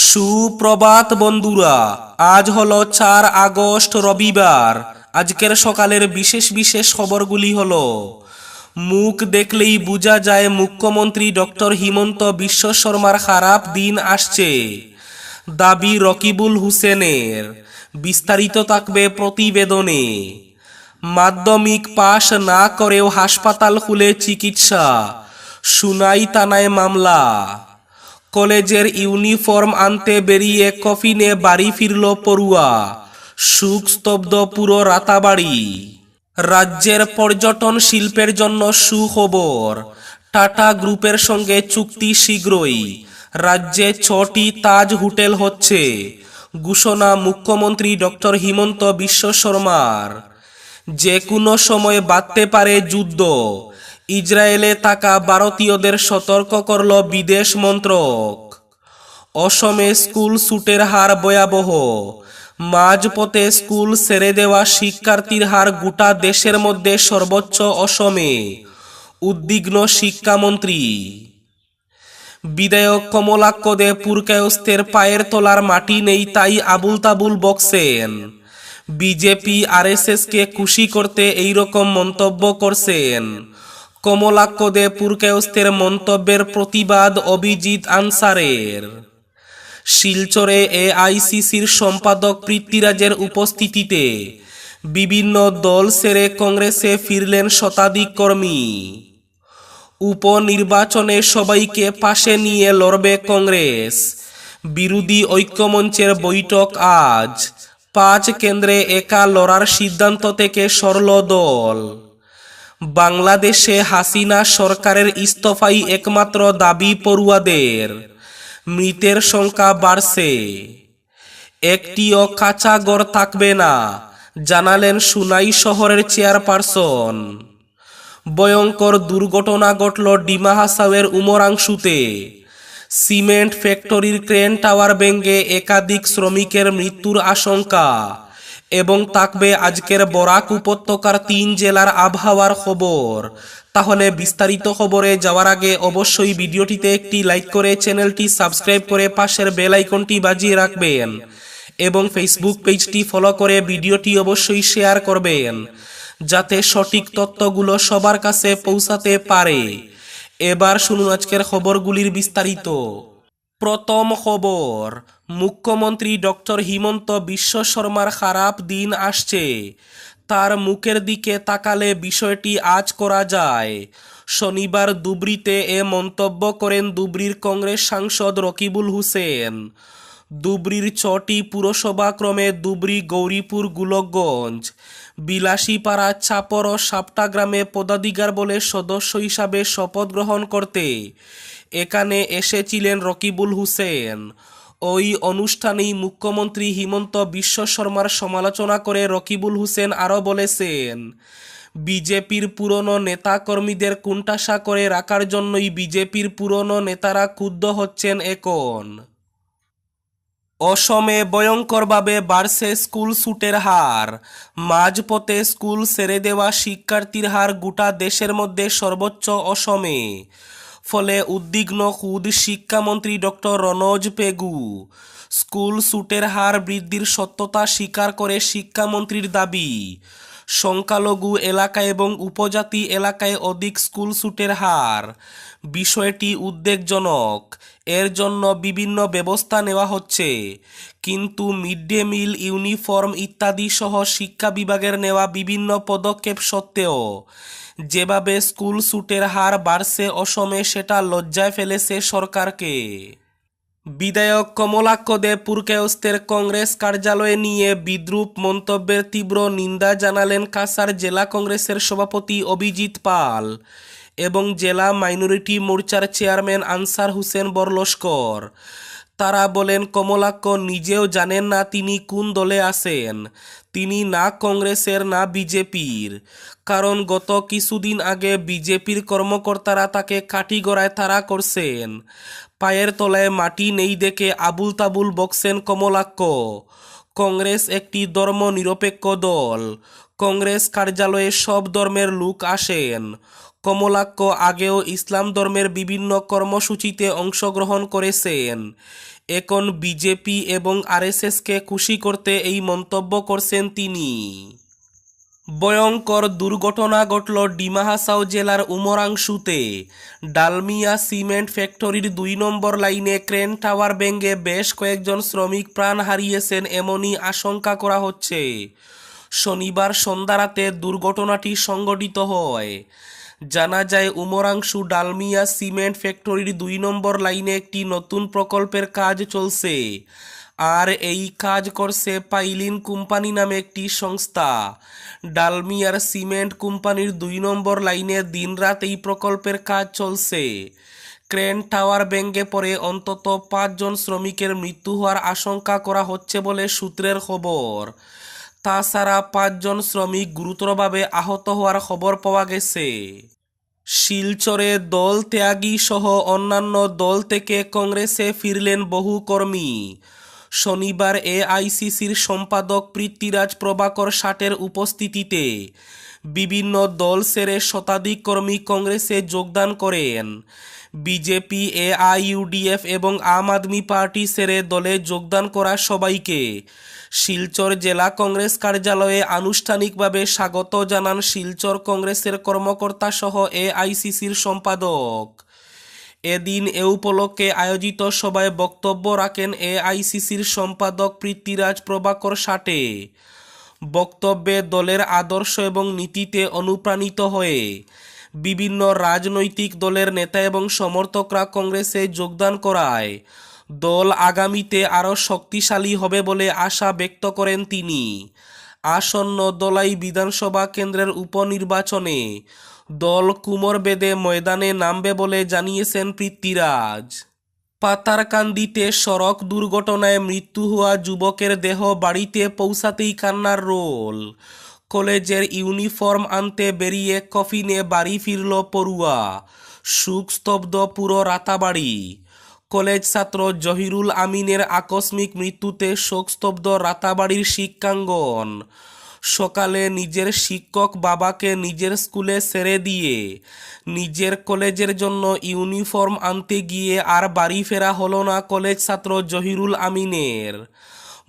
সুপ্রভাত বন্ধুরা, আজ হলো 4 আগস্ট রবিবার। আজকের সকালের বিশেষ বিশেষ খবরগুলি হলো: মুখ দেখলেই বোঝা যায় মুখ্যমন্ত্রী ডক্টর হিমন্ত বিশ্ব শর্মার খারাপ দিন আসছে, দাবি রকিবুল হোসেনের। বিস্তারিত থাকবে প্রতিবেদনে। মাধ্যমিক পাশ না করেও হাসপাতাল খুলে চিকিৎসা, সুনাই থানায় মামলা। কলেজের ইউনিফর্ম আনতে বেরিয়ে কফিনে বাড়ি ফিরল পড়ুয়া, শোক স্তব্ধ পুরো রাতাবাড়ি। রাজ্যের পর্যটন শিল্পের জন্য সুখবর, টাটা গ্রুপের সঙ্গে চুক্তি শীঘ্রই। রাজ্যে 6টি তাজ হোটেল হচ্ছে, ঘোষণা মুখ্যমন্ত্রী ডক্টর হিমন্ত বিশ্ব শর্মার। যে কোনো সময় বাঁধতে পারে যুদ্ধ, ইসরায়েলে থাকা ভারতীয়দের সতর্ক করল বিদেশ মন্ত্রক। অসমে স্কুল ছুটের হার ভয়াবহ, মাঝপথে স্কুল ছেড়ে দেওয়া শিক্ষার্থীর হার গোটা দেশের মধ্যে সর্বোচ্চ অসমে, উদ্বিগ্ন শিক্ষামন্ত্রী। বিধায়ক কমলাক্ষ দে পুরকায়স্থের পায়ের তলার মাটি নেই তাই আবুল তাবুল বকছেন। বিজেপি আরএসএসকে খুশি করতে এইরকম মন্তব্য করছেন। কমলাক্ষ দে পুরকায়স্থের মন্তব্যের প্রতিবাদ অভিজিৎ আনসারের। শিলচরে এআইসিসির সম্পাদক পৃথ্বীরাজের উপস্থিতিতে বিভিন্ন দল ছেড়ে কংগ্রেসে ফিরলেন শতাধিক কর্মী। উপনির্বাচনে সবাইকে পাশে নিয়ে লড়বে কংগ্রেস, বিরোধী ঐক্যমঞ্চের বৈঠক আজ। 5 কেন্দ্রে একা লড়ার সিদ্ধান্ত থেকে সরল দল। বাংলাদেশে হাসিনা সরকারের ইস্তফাই একমাত্র দাবি পড়ুয়াদের, মৃতের সংখ্যা বাড়ছে। একটিও কাঁচা ঘর থাকবে না, জানালেন সুনাই শহরের চেয়ারপারসন। ভয়ঙ্কর দুর্ঘটনা ঘটল ডিমা হাসাওয়ের উমরাংশুতে, সিমেন্ট ফ্যাক্টরির ক্রেন টাওয়ার ভেঙে একাধিক শ্রমিকের মৃত্যুর আশঙ্কা। এবং থাকবে আজকের বরাক উপত্যকার 3 জেলার আবহাওয়ার খবর। তাহলে বিস্তারিত খবরে যাওয়ার আগে অবশ্যই ভিডিওটিতে একটি লাইক করে চ্যানেলটি সাবস্ক্রাইব করে পাশের বেল আইকনটি বাজিয়ে রাখবেন এবং ফেসবুক পেজটি ফলো করে ভিডিওটি অবশ্যই শেয়ার করবেন, যাতে সঠিক তথ্যগুলো সবার কাছে পৌঁছাতে পারে। এবার শুনুন আজকের খবরগুলির বিস্তারিত। প্রথম খবর, মুখ্যমন্ত্রী ডক্টর হিমন্ত বিশ্ব শর্মার খারাপ দিন আসছে। তার মুখের দিকে তাকালে বিষয়টি আজ করা যায়। শনিবার ধুবড়ীতে এ মন্তব্য করেন ধুবড়ীর কংগ্রেস সাংসদ রকিবুল হোসেন। ধুবড়ীর 6টি পুরসভা ক্রমে ধুবড়ী, গৌরীপুর, গোলকগঞ্জ, বিলাসীপাড়া, চাপর ও সাপটা গ্রামে পদাধিকার বলে সদস্য হিসাবে শপথ গ্রহণ করতে এখানে এসেছিলেন রকিবুল হোসেন। ওই অনুষ্ঠানেই মুখ্যমন্ত্রী হিমন্ত বিশ্ব শর্মার সমালোচনা করে রকিবুল হোসেন আরও বলেছেন, বিজেপির পুরনো নেতাকর্মীদের কোণঠাসা করে রাখার জন্যই বিজেপির পুরনো নেতারা ক্ষুব্ধ হচ্ছেন এখন। অসমে ভয়ঙ্করভাবে বাড়ছে স্কুল ছুটের হার, মাঝপথে স্কুল ছেড়ে দেওয়া শিক্ষার্থীর হার গোটা দেশের মধ্যে সর্বোচ্চ অসমে। ফলে উদ্বিগ্ন খুদ শিক্ষামন্ত্রী ডক্টর রনোজ পেগু। স্কুল ছুটের হার বৃদ্ধির সত্যতা স্বীকার করে শিক্ষামন্ত্রীর দাবি, সংখ্যালঘু এলাকা এবং উপজাতি এলাকায় অধিক স্কুল ছুটের হার। বিষয়টি উদ্বেগজনক, এর জন্য বিভিন্ন ব্যবস্থা নেওয়া হচ্ছে। কিন্তু মিড ডে মিল, ইউনিফর্ম ইত্যাদি সহ শিক্ষা বিভাগের নেওয়া বিভিন্ন পদক্ষেপ সত্ত্বেও যেভাবে স্কুল ছুটের হার বাড়ছে অসমে, সেটা লজ্জায় ফেলেছে সরকারকে। বিধায়ক কমলাক্ষ দে পুরকায়স্থের কংগ্রেস কার্যালয়ে নিয়ে বিদ্রূপ মন্তব্যের তীব্র নিন্দা জানালেন কাছাড় জেলা কংগ্রেসের সভাপতি অভিজিৎ পাল এবং জেলা মাইনরিটি মোর্চার চেয়ারম্যান আনসার হোসেন বরলস্কর। তারা বলেন, কমলাক্ষ নিজেও জানেন না তিনি কোন দলে আছেন। তিনি না কংগ্রেসের না বিজেপির। কারণ গত কিছুদিন আগে বিজেপির কর্মকর্তারা তাকে কাঠিগড়ায় তাড়া করছেন। পায়ের তলায় মাটি নেই দেখে আবুল তাবুল বকছেন কমলাক্ষ। কংগ্রেস একটি ধর্ম নিরপেক্ষ দল। কংগ্রেস কার্যালয়ে সব ধর্মের লোক আসেন। কমলাক্ষ আগেও ইসলাম ধর্মের বিভিন্ন কর্মসূচিতে অংশগ্রহণ করেছেন। এখন বিজেপি এবং আরএসএসকে খুশি করতে এই মন্তব্য করছেন তিনি। ভয়ঙ্কর দুর্ঘটনা ঘটল ডিমা হাসাও জেলার উমরাংশুতে। ডালমিয়া সিমেন্ট ফ্যাক্টরির ২ নম্বর লাইনে ক্রেন টাওয়ার ভেঙে বেশ কয়েকজন শ্রমিক প্রাণ হারিয়েছেন এমনই আশঙ্কা করা হচ্ছে। শনিবার সন্ধ্যারাতে দুর্ঘটনাটি সংঘটিত হয়। জানা যায় উমরাংশু ডালমিয়া সিমেন্ট ফ্যাক্টরির ২ নম্বর লাইনে একটি নতুন প্রকল্পের কাজ চলছে, আর এই কাজ করছে পাইলিন কোম্পানি নামে একটি সংস্থা। ডালমিয়ার সিমেন্ট কোম্পানির ২ নম্বর লাইনে দিনরাত এই প্রকল্পের কাজ চলছে। ক্রেন টাওয়ার ভেঙে পড়ে অন্তত ৫ জন শ্রমিকের মৃত্যু হওয়ার আশঙ্কা করা হচ্ছে বলে সূত্রের খবর। তাছাড়া ৫ জন শ্রমিক গুরুতরভাবে আহত হওয়ার খবর পাওয়া গেছে। শিলচরে দল ত্যাগী সহ অন্যান্য দল থেকে কংগ্রেসে ফিরলেন বহু কর্মী। শনিবার এআইসিসির সম্পাদক পৃথ্বীরাজ প্রভাকর শাটের উপস্থিতিতে বিভিন্ন দল ছেড়ে শতাধিক কর্মী কংগ্রেসে যোগদান করেন। বিজেপি, এআইইউডিএফ এবং আম আদমি পার্টি ছেড়ে দলে যোগদান করা সবাইকে শিলচর জেলা কংগ্রেস কার্যালয়ে আনুষ্ঠানিকভাবে স্বাগত জানান শিলচর কংগ্রেসের কর্মকর্তা সহ এআইসিসির সম্পাদক। এদিন এ উপলক্ষে আয়োজিত সভায় বক্তব্য রাখেন এআইসিসির সম্পাদক পৃথ্বীরাজ প্রভাকর শাটে। বক্তব্যে দলের আদর্শ এবং নীতিতে অনুপ্রাণিত হয়ে বিভিন্ন রাজনৈতিক দলের নেতা এবং সমর্থকরা কংগ্রেসে যোগদান করায় দল আগামীতে আরও শক্তিশালী হবে বলে আশা ব্যক্ত করেন তিনি। আসন্ন দলাই বিধানসভা কেন্দ্রের উপনির্বাচনে দল কুমোর বেঁধে ময়দানে নামবে বলে জানিয়েছেন পৃথ্বীরাজ। পাতারকান্দিতে সড়ক দুর্ঘটনায় মৃত্যু হওয়া যুবকের দেহ বাড়িতে পৌঁছাতেই কান্নার রোল। কলেজের ইউনিফর্ম আনতে বেরিয়ে কফিনে বাড়ি ফিরল পড়ুয়া। শোকস্তব্ধ পুরো রাতাবাড়ি। কলেজ ছাত্র জহিরুল আমিনের আকস্মিক মৃত্যুতে শোকস্তব্ধ রাতাবাড়ির শিক্ষাঙ্গন। সকালে নিজের শিক্ষক বাবাকে নিজের স্কুলে ছেড়ে দিয়ে নিজের কলেজের জন্য ইউনিফর্ম আনতে গিয়ে আর বাড়ি ফেরা হলো না কলেজ ছাত্র জহিরুল আমিনের।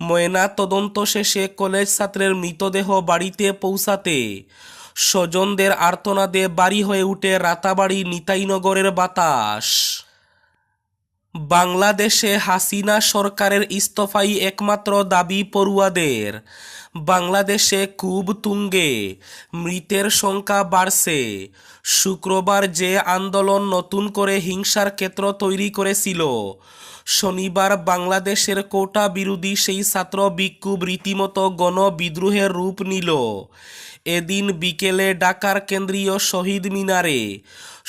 ময়না তদন্ত শেষে কলেজ ছাত্রের মৃতদেহ বাড়িতে পৌঁছাতে স্বজনদের আর্তনাদে বাড়ি হয়ে উঠে রাতাবাড়ি নিতাইনগরের বাতাস। বাংলাদেশে হাসিনা সরকারের ইস্তফাই একমাত্র দাবি পড়ুয়াদের। বাংলাদেশে খুব তুঙ্গে, মৃতের সংখ্যা বাড়ছে। শুক্রবার যে আন্দোলন নতুন করে হিংসার ক্ষেত্র তৈরি করেছিল, শনিবার বাংলাদেশের কোটা বিরোধী সেই ছাত্র বিক্ষোভ রীতিমতো গণবিদ্রোহের রূপ নিল। এদিন বিকেলে ঢাকার কেন্দ্রীয় শহীদ মিনারে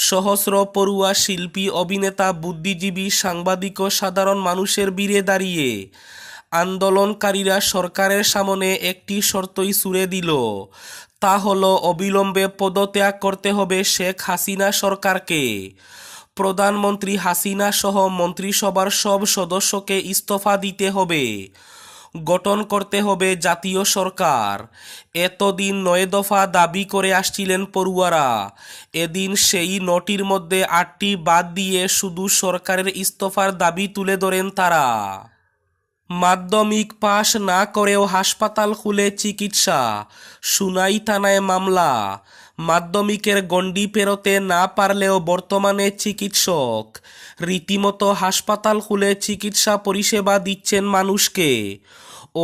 সহস্র পড়ুয়া শিল্পী, অভিনেতা, বুদ্ধিজীবী, সাংবাদিক ও সাধারণ মানুষের ভিড়ে দাঁড়িয়ে আন্দোলনকারীরা সরকারের সামনে একটি শর্তই ছুড়ে দিল, তা হলো অবিলম্বে পদত্যাগ করতে হবে শেখ হাসিনা সরকারকে। প্রধানমন্ত্রী হাসিনা সহ মন্ত্রিসভার সব সদস্যকে ইস্তফা দিতে হবে, গঠন করতে হবে জাতীয় সরকার। এতদিন ৯ দফা দাবি করে আসছিলেন পড়ুয়ারা। এদিন সেই ৯টির মধ্যে ৮টি বাদ দিয়ে শুধু সরকারের ইস্তফার দাবি তুলে ধরেন তারা। মাধ্যমিক পাশ না করেও হাসপাতাল খুলে চিকিৎসা, সুনাই থানায় মামলা। মাধ্যমিকের গণ্ডি পেরোতে না পারলেও বর্তমানে চিকিৎসক রীতিমতো হাসপাতাল খুলে চিকিৎসা পরিষেবা দিচ্ছেন মানুষকে।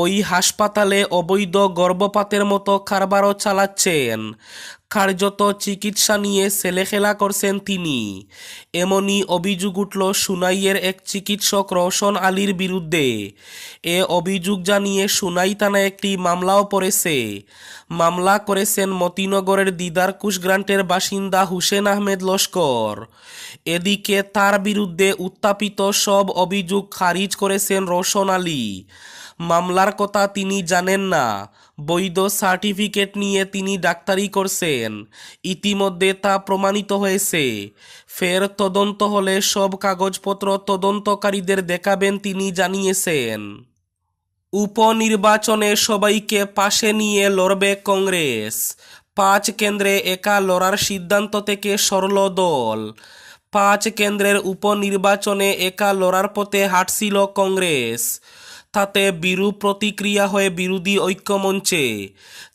ওই হাসপাতালে অবৈধ গর্ভপাতের মতো কারবারও চালাচ্ছেন। কার্যত চিকিৎসা নিয়ে ছেলেখেলা করছেন তিনি। এমনই অভিযোগ উঠল সুনাইয়ের এক চিকিৎসক রওশন আলীর বিরুদ্ধে। এ অভিযোগ জানিয়ে সুনাই থানায় একটি মামলাও পড়েছে। মামলা করেছেন মতিনগরের দিদারকুশ গ্রান্টের বাসিন্দা হুসেন আহমেদ লস্কর। এদিকে তার বিরুদ্ধে উত্থাপিত সব অভিযোগ খারিজ করেছেন রওশন আলী। মামলার কথা তিনি জানেন না, বৈধ সার্টিফিকেট নিয়ে তিনি ডাক্তারি করছেন। ইতিমধ্যে তা প্রমাণিত হয়েছে। ফের তদন্ত হলে সব কাগজপত্র তদন্তকারীদের দেখাবেন তিনি জানিয়েছেন। উপনির্বাচনে সবাইকে পাশে নিয়ে লড়বে কংগ্রেস। ৫ কেন্দ্রে একা লড়ার সিদ্ধান্ত থেকে সরল দল। 5 কেন্দ্রের উপনির্বাচনে একা লড়ার পথে হাঁটছিল কংগ্রেস। তাতে বিরূপ প্রতিক্রিয়া হয়ে বিরোধী ঐক্যমঞ্চে।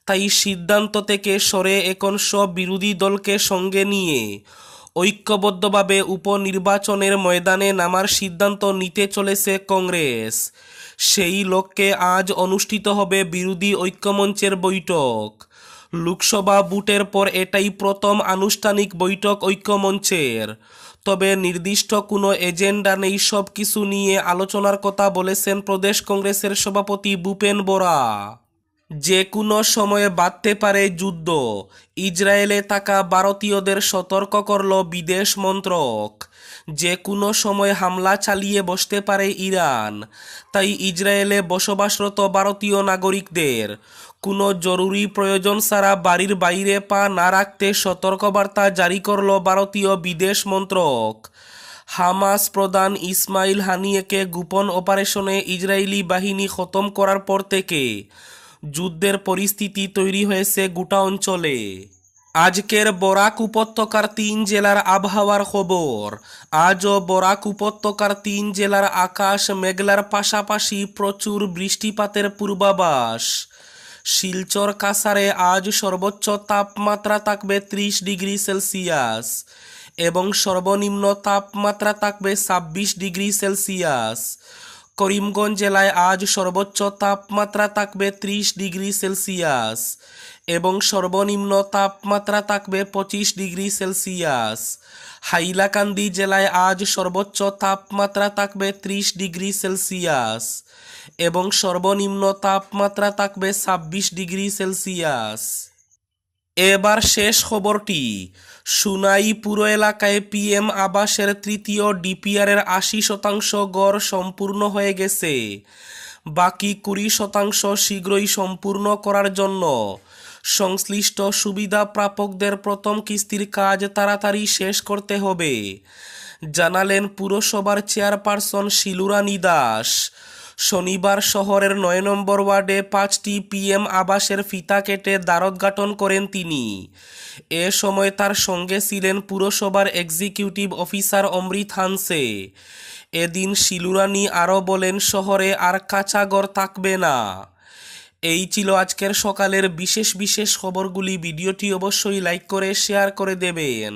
তাই সিদ্ধান্ত থেকে সরে এখন সব বিরোধী দলকে সঙ্গে নিয়ে ঐক্যবদ্ধভাবে উপনির্বাচনের ময়দানে নামার সিদ্ধান্ত নিতে চলেছে কংগ্রেস। সেই লক্ষ্যে আজ অনুষ্ঠিত হবে বিরোধী ঐক্যমঞ্চের বৈঠক। লোকসভা ভোটের পর এটাই প্রথম আনুষ্ঠানিক বৈঠক ঐক্যমঞ্চের। তবে নির্দিষ্ট কোনো এজেন্ডা নেই, সব কিছু নিয়ে আলোচনার কথা বলেছেন প্রদেশ কংগ্রেসের সভাপতি ভূপেন বরা। যে কোনো সময়ে বাধতে পারে যুদ্ধ, ইসরায়েলে থাকা ভারতীয়দের সতর্ক করল বিদেশ মন্ত্রক। যে কোনো সময় হামলা চালিয়ে বসতে পারে ইরান, তাই ইসরায়েলে বসবাসরত ভারতীয় নাগরিকদের কোনো জরুরি প্রয়োজন ছাড়া বাড়ির বাইরে পা না রাখতে সতর্কবার্তা জারি করল ভারতীয় বিদেশ মন্ত্রক। হামাস প্রধান ইসমাইল হানিয়েকে গোপন অপারেশনে ইসরায়েলি বাহিনী খতম করার পর থেকে যুদ্ধের পরিস্থিতি তৈরি হয়েছে গোটা অঞ্চলে। আজকের বরাক উপত্যকার 3 জেলার আবহাওয়ার খবর। আজও বরাক উপত্যকার 3 জেলার আকাশ মেঘলার পাশাপাশি প্রচুর বৃষ্টিপাতের পূর্বাভাস। শিলচর কাছাড়ে আজ সর্বোচ্চ তাপমাত্রা থাকবে 30 ডিগ্রি সেলসিয়াস এবং সর্বনিম্ন তাপমাত্রা থাকবে 26 ডিগ্রি সেলসিয়াস। করিমগঞ্জ জেলায় আজ সর্বোচ্চ তাপমাত্রা থাকবে 30 ডিগ্রি সেলসিয়াস এবং সর্বনিম্ন তাপমাত্রা থাকবে 25 ডিগ্রি সেলসিয়াস। হাইলাকান্দি জেলায় আজ সর্বোচ্চ তাপমাত্রা থাকবে 30 ডিগ্রি সেলসিয়াস এবং সর্বনিম্ন তাপমাত্রা থাকবে 26 ডিগ্রি সেলসিয়াস। এবার শেষ খবরটি। সুনাই পুর এলাকায় পিএম আবাসের তৃতীয় ডিপিআরের 80% গড় সম্পূর্ণ হয়ে গেছে। বাকি 20% শীঘ্রই সম্পূর্ণ করার জন্য সংশ্লিষ্ট সুবিধা প্রাপকদের প্রথম কিস্তির কাজ তাড়াতাড়ি শেষ করতে হবে, জানালেন পুরসভার চেয়ারপারসন শিলুরানী দাস। শনিবার শহরের 9 নম্বর ওয়ার্ডে 5টি পিএম আবাসের ফিতা কেটে দ্বারোদ্ঘাটন করেন তিনি। এ সময় তার সঙ্গে ছিলেন পুরসভার এক্সিকিউটিভ অফিসার অমৃত হানসে। এদিন শিলুরানী আরও বলেন, শহরে আর কাঁচা ঘর থাকবে না। এই ছিল আজকের সকালের বিশেষ খবরগুলি। ভিডিওটি অবশ্যই লাইক করে শেয়ার করে দেবেন।